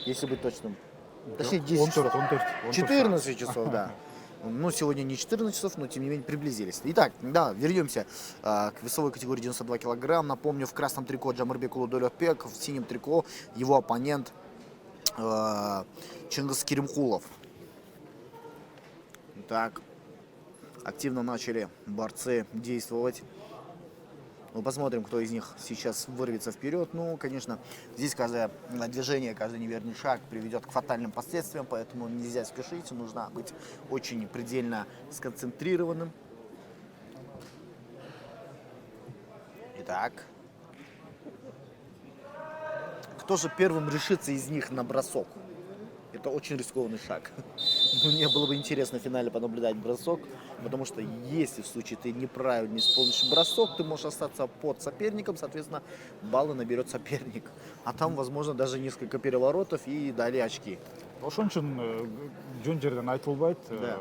если быть точным. Точнее, 10 часов. 14 часов, да. Ну, сегодня не 14 часов, но тем не менее приблизились. Итак, да, вернемся к весовой категории 92 килограмм. Напомню, в красном трико Джамырбек Улудолёвбек, в синем трико его оппонент Чингис Керимхулов. Так, активно начали борцы действовать. Ну, посмотрим, кто из них сейчас вырвется вперед. Ну, конечно, здесь каждое движение, каждый неверный шаг приведет к фатальным последствиям, поэтому нельзя спешить, нужно быть очень предельно сконцентрированным. Итак, кто же первым решится из них на бросок? Это очень рискованный шаг. Мне было бы интересно в финале понаблюдать бросок, потому что если в случае ты неправильно исполнишь бросок, ты можешь остаться под соперником, соответственно, баллы наберет соперник. А там, возможно, даже несколько переворотов и дали очки. Ошон үчүн жөн жерден айтылбайт. Да.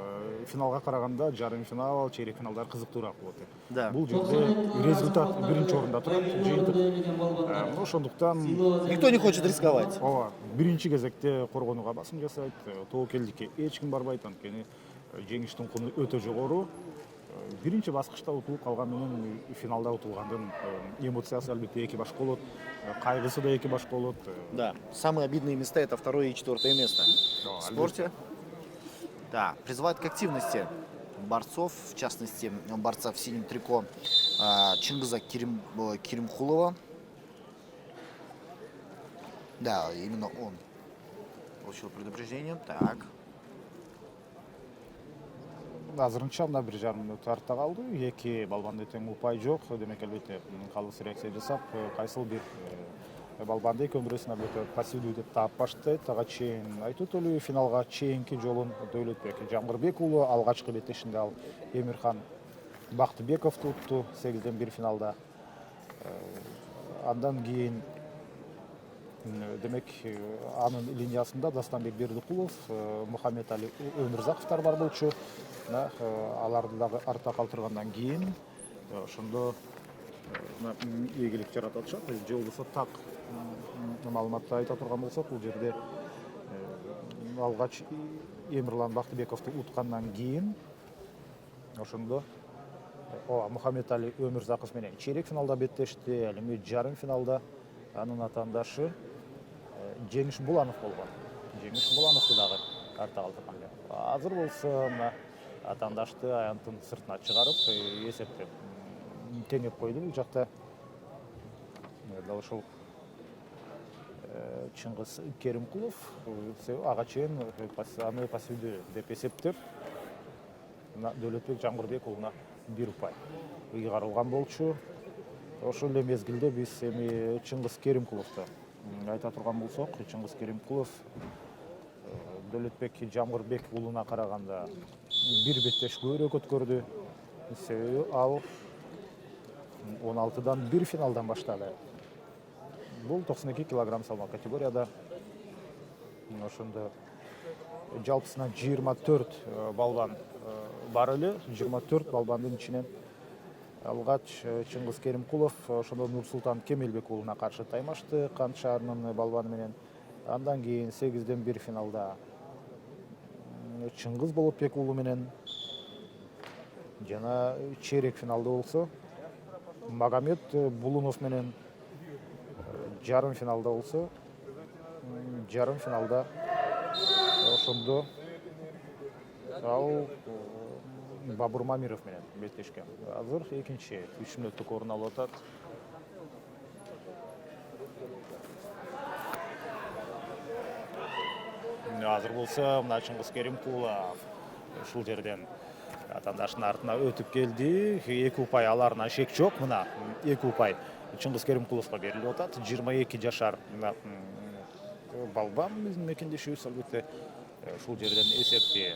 Финалга караганда жарым финал, чейрек финалдар кызыктуураак болот. Да. Бул жерде результат биринчи орунда турат, жыйынтык. Ошондуктан Никто не хочет рисковать. ооба биринчи кезекте коргонууга басым жасайт. Тобокелдикке эч ким барбайт, анткени жеңиштин куну өтө жогору. Биринчи баскычта утулуп калган менен финалда утулгандын эмоциясы албетте эки башка болот, кайгысы да эки башка болот. Да, самые обидные места — это 2-е и 4-е место в спорте. Да, призывают к активности борцов, в частности, борца в синем трико Чингиза Керимхулова. Да, именно он получил предупреждение. Так. Азырынча мына 1,5 мүнөт артта калды. Эки балбанды тең упай жок. Демек албетте калыс реакция жасап, кайсыл бир балбанды көмүрөсүн албетте пассивдүү деп таап баштайт. Ага чейин айтып өтөлү, финалга чейинки жолун Дөөлөтбек Жамгырбек уулу алгачкы беттешинде ал Эмирхан Бактыбековду утту 8-1 финалда. Андан кийин демек анын линиясында Дастанбек Бердикулов, Мухаммед Али Өмүрзаковдор бар болчу. Аларды дагы артта калтыргандан кийин ошондо ийгилик жарата алышат. Же болбосо так маалыматты айта турган болсок, бул жерде алгач Эмирлан Бактыбековду уткандан кийин ошондо Мухаммед Али Өмүрзаков менен чейрек финалда беттешти, ал эми жарым финалда анын атаандашы Жеңиш Буланов болгон. Жеңиш Булановду дагы артта калтырган. Азыр болсо мына атаандашты аянттын сыртына чыгарып, эсептеп теңеп койду. Бул жакта дал ушул Чингис Керимхулов ага чейин аны пассивдүү деп эсептеп, Дөөлөтбек Жамгырбек уулуна 1 упай ыйгарылган болчу. Ошол эле мезгилде биз эми Чингис Керимхуловду айта турган болсок, Чингис Керимхулов Дөөлөтбек Жамгырбек уулуна караганда бир беттеш көбүрөөк өткөрдү. Себеби ал 16-дан 1 финалдан баштады. Бул 92 килограмм салмак категорияда. Ошондо жалпысынан 24 балбан бар эле. 24 балбандын ичинен алгач Чингис Керимхулов ошондо Нурсултан Кемелбек уулуна каршы таймашты, Кант шаарынын балбаны менен. Андан кийин 8-1 финалда Чингис Болотбек уулу менен жана чейрек финалда болсо Магомед Булунов менен жарым финалда болсо жарым финалда ошондо ал Бабур Мамиров менен беттешкен. Азыр экинчи 3 мүнөттүк орун алып атат. Азыр болсо мына Чингис Керимхулов ушул жерден атаандаштын артына өтүп келди. 2 упай аларына шек жок. Мына 2 упай Чингис Керимхуловго берилип атат. 22 жашар балбан биздин мекендешибиз албетте ушул жерден эсепти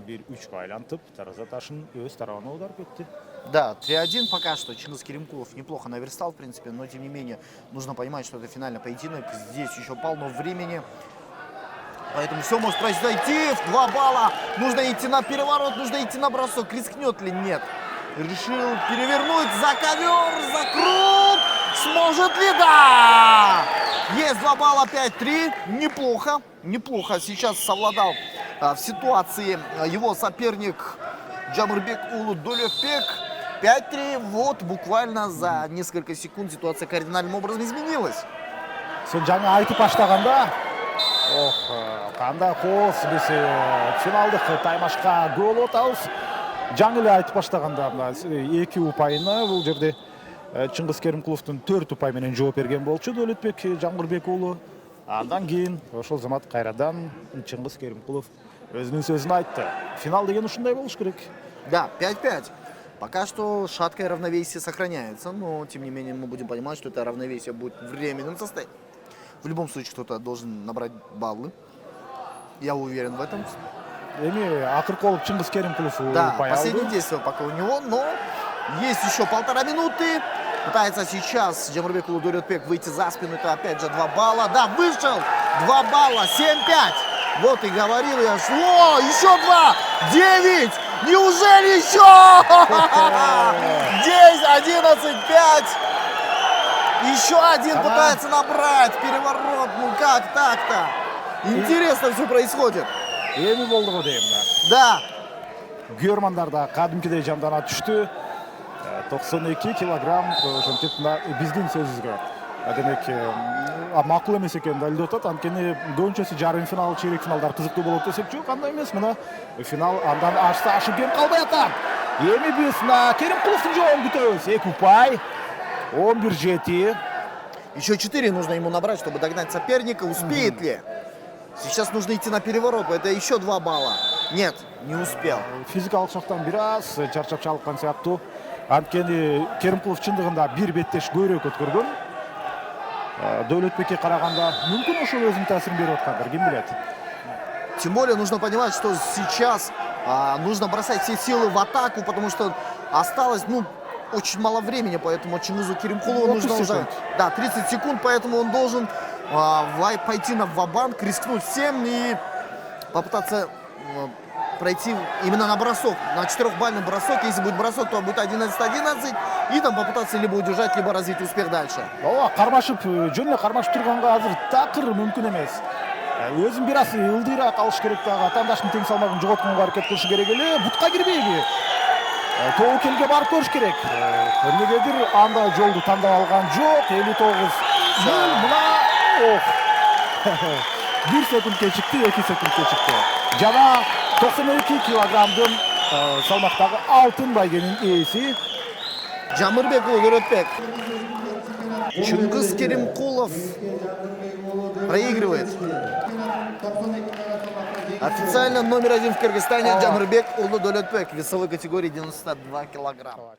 1-3 айлантып, тараза ташын өз тарабына аударып кетти. Да, 3-1 пока что. Чингис Керимхулов неплохо наверстал, в принципе, но тем не менее нужно понимать, что это финальный поединок. Здесь еще полно времени. Поэтому все может произойти. В 2 балла. Нужно идти на переворот, нужно идти на бросок. Рискнет ли? Нет. Решил перевернуть за ковер, за круг. Сможет ли? Да! Есть 2 балла, 5-3. Неплохо, неплохо. Сейчас совладал в ситуации его соперник Джамырбек Улу Дулепбек. 5-3. Вот буквально за несколько секунд ситуация кардинальным образом изменилась. Сен жаңа айтып баштаганда, кандай кооз биз финалдык таймашка гол атабыз. Жаңы эле айтып баштаганда мына 2 упайына бул жерде Чыңгыз Керимкуловдун 4 упай менен жооп берген болчу Дөлөтбек Жамгырбек уулу. Андан кийин ошол замат кайрадан Чыңгыз Керимкулов өзүнүн сөзүн айтты. Финал деген ушундай болуш керек. Да, 5-5. Пока что шаткое равновесие сохраняется, но тем не менее мы будем понимать, что это равновесие будет временным состоянием. В любом случае кто-то должен набрать баллы. Я уверен в этом. Эми акыркы болуп Чыңгыз Керимкулов Да, упай последнее алды. действие пока у него, но есть еще 1,5 минуты. Пытается сейчас Джамырбек Улу Дулепбек выйти за спину. Это опять же 2 балла. Да, вышел. 2 балла. 7-5. Вот и говорил я. О, еще 2. 9. Неужели еще? 10, 11, 5. Еще один пытается набрать. Переворот. Ну как так-то? Интересно все происходит. Эми болду го дейм да. Да. Германдар да кадимкидей жандана түштү. 92 килограмм ошентип биздин сөзүбүзгө. Демек макул эмес экенин далилдеп атат. Анткени көбүнчөсү жарым финал, чейрек финалдар кызыктуу болот десек жок, андай эмес. Мына финал андан ашса ашып кем калбай атат. Эми биз мына Керимкуловдун жообун күтөбүз. 2 упай 11-7. Еще 4 нужно ему набрать, чтобы догнать соперника. Успеет ли? Сейчас нужно идти на переворот. Это еще 2 балла. Нет, не успел. Физикалык жактан бир аз чарчап чалыккан сыяктуу. Анткени Керимкулов чындыгында бир беттеш көбүрөөк өткөргөн. Дөлөтбекке караганда мүмкүн ошол өзүнүн таасирин берип аткандыр, ким билет. Тем более нужно понимать, что сейчас нужно бросать все силы в атаку, потому что осталось, очень мало времени, поэтому Чыңгызу Керимкулову нужно уже... секунд. Да, 30 секунд, поэтому он должен пойти на ва-банк, рискнуть всем и попытаться пройти именно на бросок, на 4-бальный бросок. Если будет бросок, то будет 11-11, и там попытаться либо удержать, либо развить успех дальше. Ооба, кармашып, жөн эле кармашып турганга азыр такыр мүмкүн эмес. Өзүн бир аз ылдыйраак алыш керек дагы, атаандаштын тең салмагын жоготконго аракет кылышы керек эле, бутка кирбейби. Тоокелге барып көрүш керек. Эмнегедир андай жолду тандап алган жок. 59 мына 1 секунд кечикти, 2 секунд кечикти. Жана 92 килограммдын салмактагы алтын байгенин ээси Джамырбек Улу Дулепбек. Чыңгыз Керимкулов проигрывает. Официально номер 1 в Кыргызстане Джамырбек Улу Дулепбек. Весовой категории 92 килограмма.